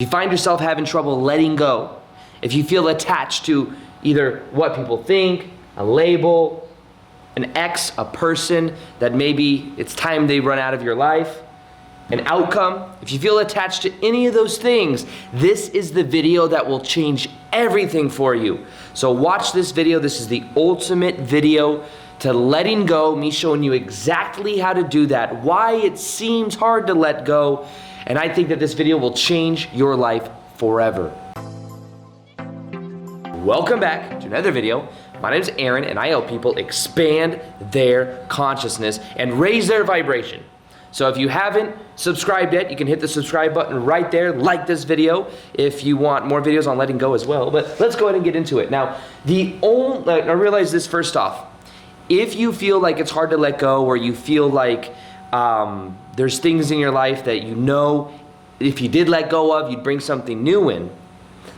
If you find yourself having trouble letting go, if you feel attached to either what people think, a label, an ex, a person that maybe it's time they run out of your life, an outcome, if you feel attached to any of those things, this is the video that will change everything for you. So watch this video. This is the ultimate video to letting go, me showing you exactly how to do that, why it seems hard to let go, and I think that this video will change your life forever. Welcome back to another video. My name is Aaron, and I help people expand their consciousness and raise their vibration. So if you haven't subscribed yet, you can hit the subscribe button right there. Like this video if you want more videos on letting go as well. But let's go ahead and get into it. Now, I realize this first off. If you feel like it's hard to let go, or you feel like there's things in your life that you know if you did let go of, you'd bring something new in,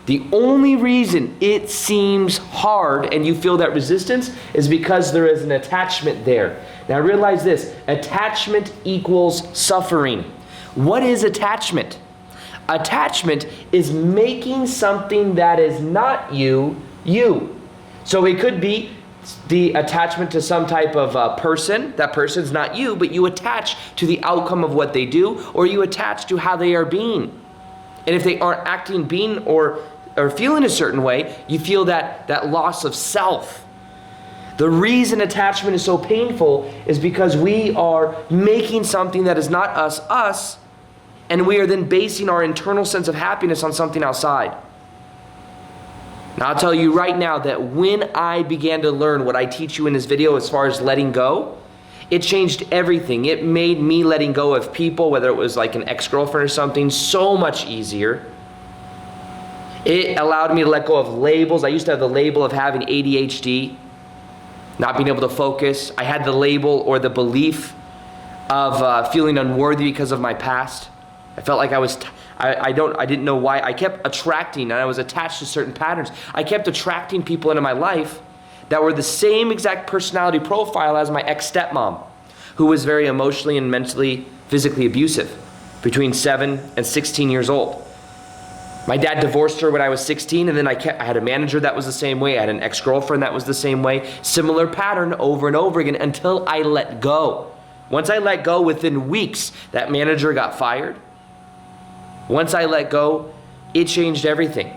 the only reason it seems hard and you feel that resistance is because there is an attachment there. Now realize this, attachment equals suffering. What is attachment? Attachment is making something that is not you, you. So it could be the attachment to some type of person. That person's not you, but you attach to the outcome of what they do, or you attach to how they are being. And if they aren't acting, being, or feeling a certain way, you feel that loss of self. The reason attachment is so painful is because we are making something that is not us, and we are then basing our internal sense of happiness on something outside. Now I'll tell you right now that when I began to learn what I teach you in this video as far as letting go, it changed everything. It made me letting go of people, whether it was like an ex-girlfriend or something, so much easier. It allowed me to let go of labels. I used to have the label of having ADHD, not being able to focus. I had the label or the belief of feeling unworthy because of my past. I felt like I didn't know why. I kept attracting, and I was attached to certain patterns. I kept attracting people into my life that were the same exact personality profile as my ex-stepmom, who was very emotionally and mentally, physically abusive, between 7 and 16 years old. My dad divorced her when I was 16, and then I had a manager that was the same way. I had an ex-girlfriend that was the same way. Similar pattern over and over again until I let go. Once I let go, within weeks, that manager got fired. Once I let go, it changed everything.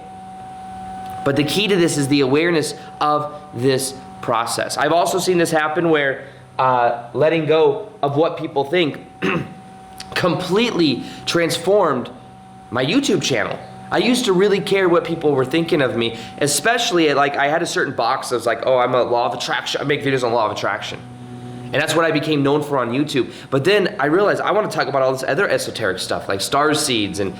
But the key to this is the awareness of this process. I've also seen this happen where letting go of what people think completely transformed my YouTube channel. I used to really care what people were thinking of me, especially I had a certain box that was like, oh, I'm a law of attraction. I make videos on law of attraction. And that's what I became known for on YouTube. But then I realized I want to talk about all this other esoteric stuff, like star seeds and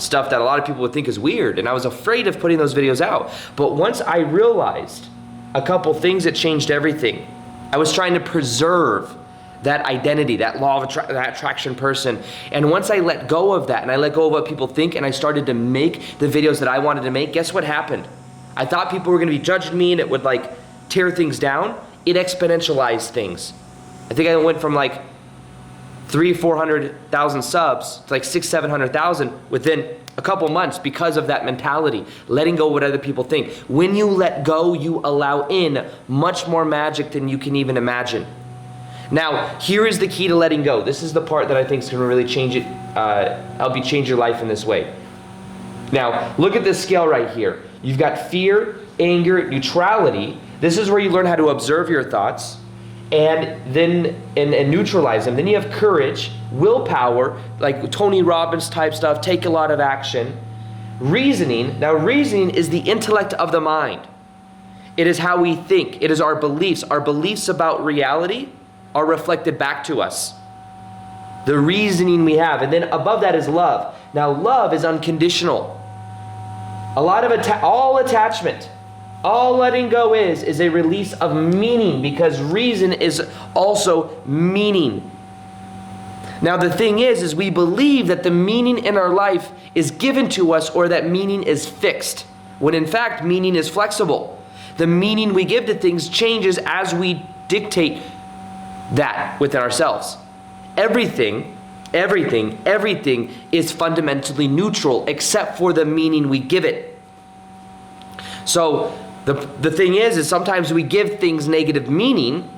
stuff that a lot of people would think is weird. And I was afraid of putting those videos out. But once I realized a couple things that changed everything, I was trying to preserve that identity, that law of that attraction person. And once I let go of that, and I let go of what people think, and I started to make the videos that I wanted to make, guess what happened? I thought people were going to be judging me and it would tear things down. It exponentialized things. I think I went from 300,000-400,000 subs to 600,000-700,000 within a couple months because of that mentality, letting go of what other people think. When you let go, you allow in much more magic than you can even imagine. Now, here is the key to letting go. This is the part that I think is going to really change it, help you change your life in this way. Now, look at this scale right here. You've got fear, anger, neutrality. This is where you learn how to observe your thoughts and then and neutralize them. Then you have courage, willpower, like Tony Robbins type stuff, take a lot of action. Reasoning. Now, reasoning is the intellect of the mind. It is how we think. It is our beliefs. Our beliefs about reality are reflected back to us. The reasoning we have. And then above that is love. Now, love is unconditional. A lot of all attachment, all letting go is a release of meaning, because reason is also meaning. Now the thing is we believe that the meaning in our life is given to us, or that meaning is fixed, when in fact meaning is flexible. The meaning we give to things changes as we dictate that within ourselves. Everything Everything is fundamentally neutral except for the meaning we give it. So the thing is sometimes we give things negative meaning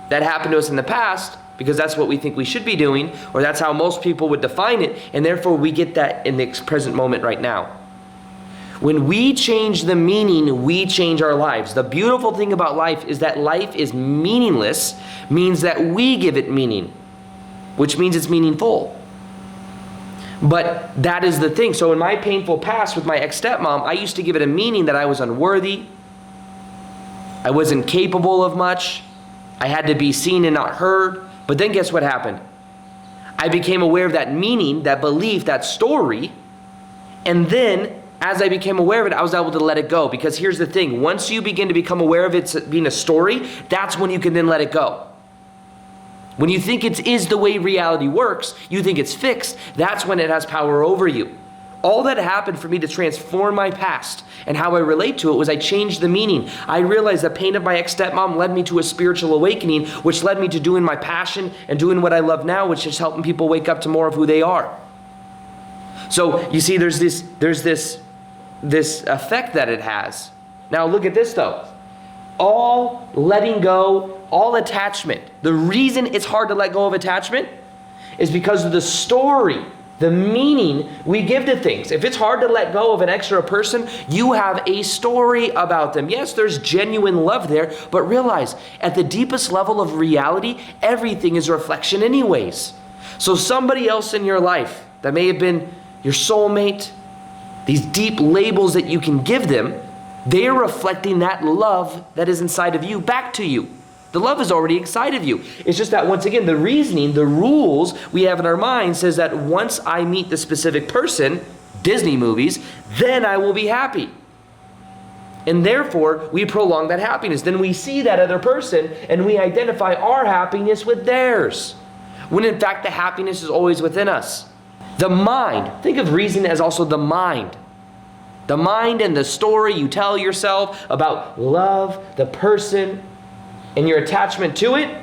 that happened to us in the past because that's what we think we should be doing, or that's how most people would define it, and therefore we get that in the present moment right now. When we change the meaning, we change our lives. The beautiful thing about life is that life is meaningless, means that we give it meaning, which means it's meaningful. But that is the thing. So in my painful past with my ex-stepmom, I used to give it a meaning that I was unworthy, I wasn't capable of much, I had to be seen and not heard. But then guess what happened? I became aware of that meaning, that belief, that story, and then as I became aware of it, I was able to let it go. Because here's the thing, once you begin to become aware of it being a story, that's when you can then let it go. When you think it is the way reality works, you think it's fixed, that's when it has power over you. All that happened for me to transform my past and how I relate to it was I changed the meaning. I realized the pain of my ex-stepmom led me to a spiritual awakening, which led me to doing my passion and doing what I love now, which is helping people wake up to more of who they are. So you see, there's this effect that it has. Now look at this though. All letting go, all attachment. The reason it's hard to let go of attachment is because of the story, the meaning we give to things. If it's hard to let go of an ex or a person, you have a story about them. Yes, there's genuine love there, but realize at the deepest level of reality, everything is a reflection anyways. So somebody else in your life that may have been your soulmate, these deep labels that you can give them, they are reflecting that love that is inside of you back to you. The love is already inside of you. It's just that once again, the reasoning, the rules we have in our mind says that once I meet the specific person, Disney movies, then I will be happy. And therefore, we prolong that happiness. Then we see that other person and we identify our happiness with theirs. When in fact, the happiness is always within us. The mind, think of reason as also the mind. The mind and the story you tell yourself about love, the person, and your attachment to it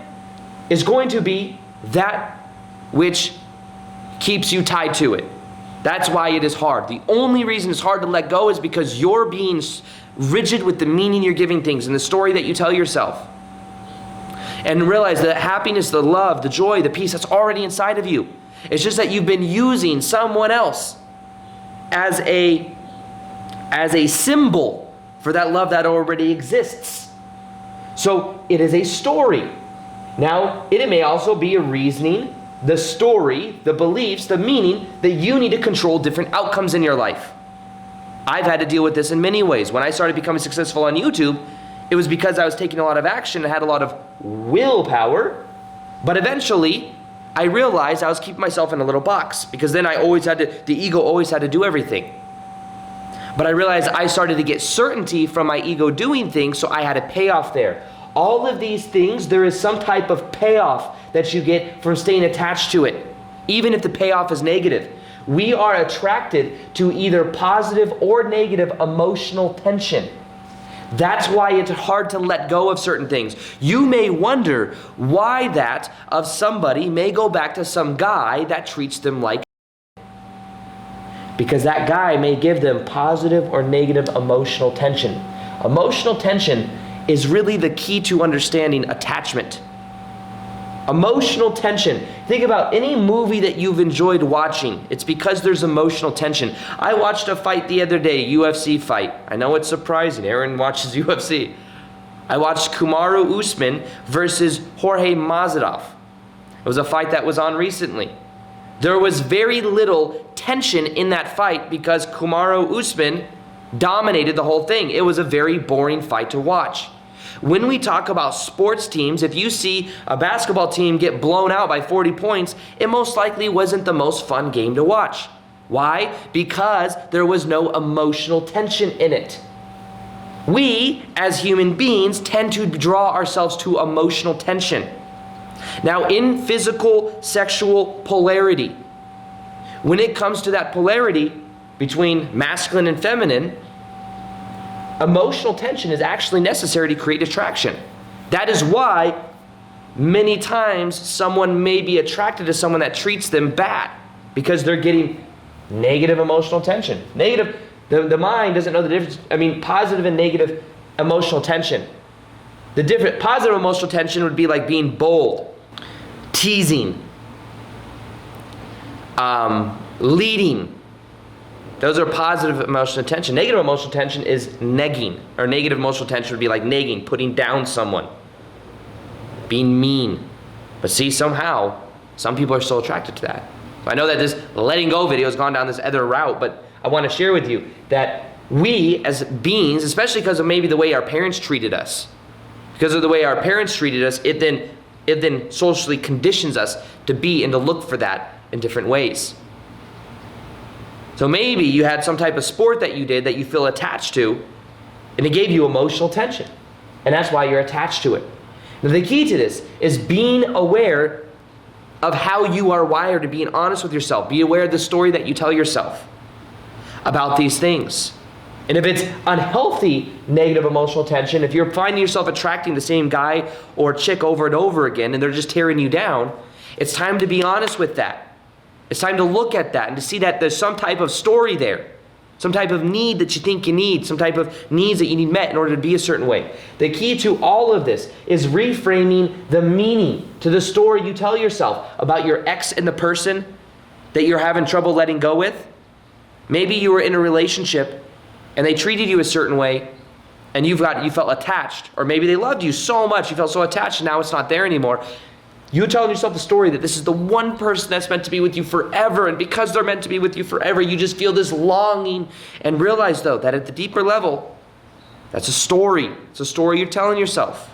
is going to be that which keeps you tied to it. That's why it is hard. The only reason it's hard to let go is because you're being rigid with the meaning you're giving things and the story that you tell yourself. And realize that happiness, the love, the joy, the peace, that's already inside of you. It's just that you've been using someone else as a symbol for that love that already exists. So it is a story. Now, it may also be a reasoning, the story, the beliefs, the meaning that you need to control different outcomes in your life. I've had to deal with this in many ways. When I started becoming successful on YouTube, it was because I was taking a lot of action and had a lot of willpower, but eventually I realized I was keeping myself in a little box because then the ego always had to do everything. But I realized I started to get certainty from my ego doing things, so I had a payoff there. All of these things, there is some type of payoff that you get from staying attached to it, even if the payoff is negative. We are attracted to either positive or negative emotional tension. That's why it's hard to let go of certain things. You may wonder why that of somebody may go back to some guy that treats them like, because that guy may give them positive or negative emotional tension. Emotional tension is really the key to understanding attachment. Emotional tension. Think about any movie that you've enjoyed watching. It's because there's emotional tension. I watched a fight the other day, UFC fight. I know it's surprising. Aaron watches UFC. I watched Kamaru Usman versus Jorge Masvidal. It was a fight that was on recently. There was very little tension in that fight because Kamaru Usman dominated the whole thing. It was a very boring fight to watch. When we talk about sports teams, if you see a basketball team get blown out by 40 points, it most likely wasn't the most fun game to watch. Why? Because there was no emotional tension in it. We, as human beings, tend to draw ourselves to emotional tension. Now, in physical, sexual polarity, when it comes to that polarity between masculine and feminine, emotional tension is actually necessary to create attraction. That is why many times someone may be attracted to someone that treats them bad because they're getting negative emotional tension. The mind doesn't know the difference. I mean, positive and negative emotional tension. Positive emotional tension would be like being bold, teasing, leading. Those are positive emotional tension. Negative emotional tension is negging, or negative emotional tension would be like negging, putting down someone, being mean. But see, somehow, some people are still attracted to that. I know that this letting go video has gone down this other route, but I want to share with you that we as beings, especially because of maybe the way our parents treated us, because of the way our parents treated us, it then socially conditions us to be and to look for that in different ways. So maybe you had some type of sport that you did that you feel attached to, and it gave you emotional tension, and that's why you're attached to it. Now the key to this is being aware of how you are wired, and being honest with yourself. Be aware of the story that you tell yourself about these things. And if it's unhealthy negative emotional tension, if you're finding yourself attracting the same guy or chick over and over again and they're just tearing you down, it's time to be honest with that. It's time to look at that and to see that there's some type of story there, some type of need that you think you need, some type of needs that you need met in order to be a certain way. The key to all of this is reframing the meaning to the story you tell yourself about your ex and the person that you're having trouble letting go with. Maybe you were in a relationship and they treated you a certain way and you felt attached, or maybe they loved you so much, you felt so attached and now it's not there anymore. You're telling yourself the story that this is the one person that's meant to be with you forever, and because they're meant to be with you forever, you just feel this longing, and realize though that at the deeper level, that's a story. It's a story you're telling yourself.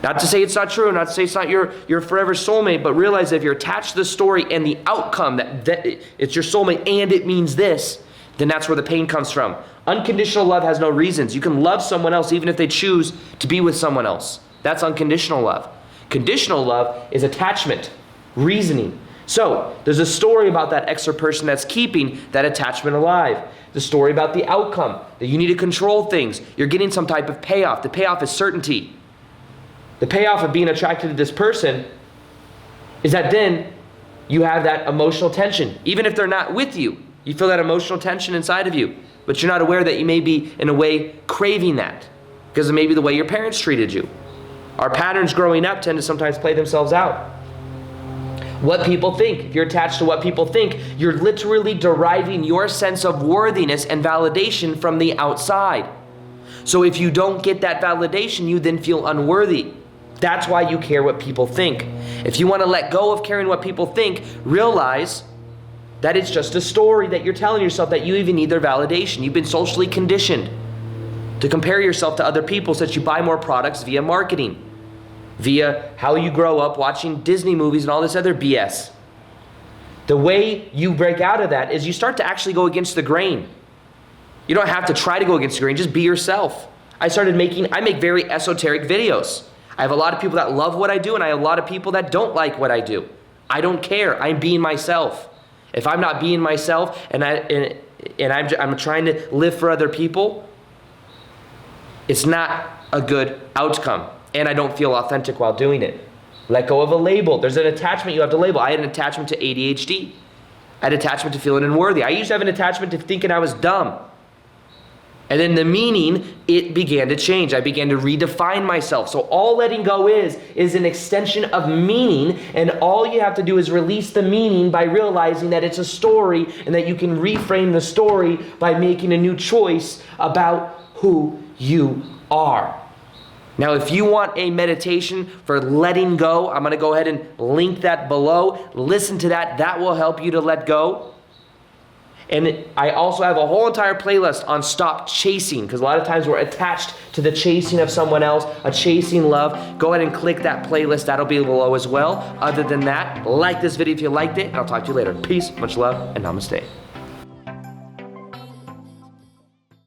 Not to say it's not true, not to say it's not your forever soulmate, but realize that if you're attached to the story and the outcome that it's your soulmate and it means this, then that's where the pain comes from. Unconditional love has no reasons. You can love someone else even if they choose to be with someone else. That's unconditional love. Conditional love is attachment, reasoning. So there's a story about that extra person that's keeping that attachment alive. The story about the outcome, that you need to control things. You're getting some type of payoff. The payoff is certainty. The payoff of being attracted to this person is that then you have that emotional tension. Even if they're not with you, you feel that emotional tension inside of you. But you're not aware that you may be, in a way, craving that because of maybe the way your parents treated you. Our patterns growing up tend to sometimes play themselves out. What people think. If you're attached to what people think, you're literally deriving your sense of worthiness and validation from the outside. So if you don't get that validation, you then feel unworthy. That's why you care what people think. If you want to let go of caring what people think, realize that it's just a story that you're telling yourself that you even need their validation. You've been socially conditioned to compare yourself to other people so that you buy more products via marketing, via how you grow up watching Disney movies and all this other BS. The way you break out of that is you start to actually go against the grain. You don't have to try to go against the grain, just be yourself. I make very esoteric videos. I have a lot of people that love what I do and I have a lot of people that don't like what I do. I don't care, I'm being myself. If I'm not being myself and I'm trying to live for other people, it's not a good outcome, and I don't feel authentic while doing it. Let go of a label. There's an attachment you have to label. I had an attachment to ADHD. I had an attachment to feeling unworthy. I used to have an attachment to thinking I was dumb. And then the meaning, it began to change. I began to redefine myself. So all letting go is an extension of meaning, and all you have to do is release the meaning by realizing that it's a story and that you can reframe the story by making a new choice about who you are. Now, if you want a meditation for letting go, I'm going to go ahead and link that below. Listen to that. That will help you to let go. And I also have a whole entire playlist on stop chasing, because a lot of times we're attached to the chasing of someone else, a chasing love. Go ahead and click that playlist. That'll be below as well. Other than that, like this video if you liked it, and I'll talk to you later. Peace, much love, and namaste.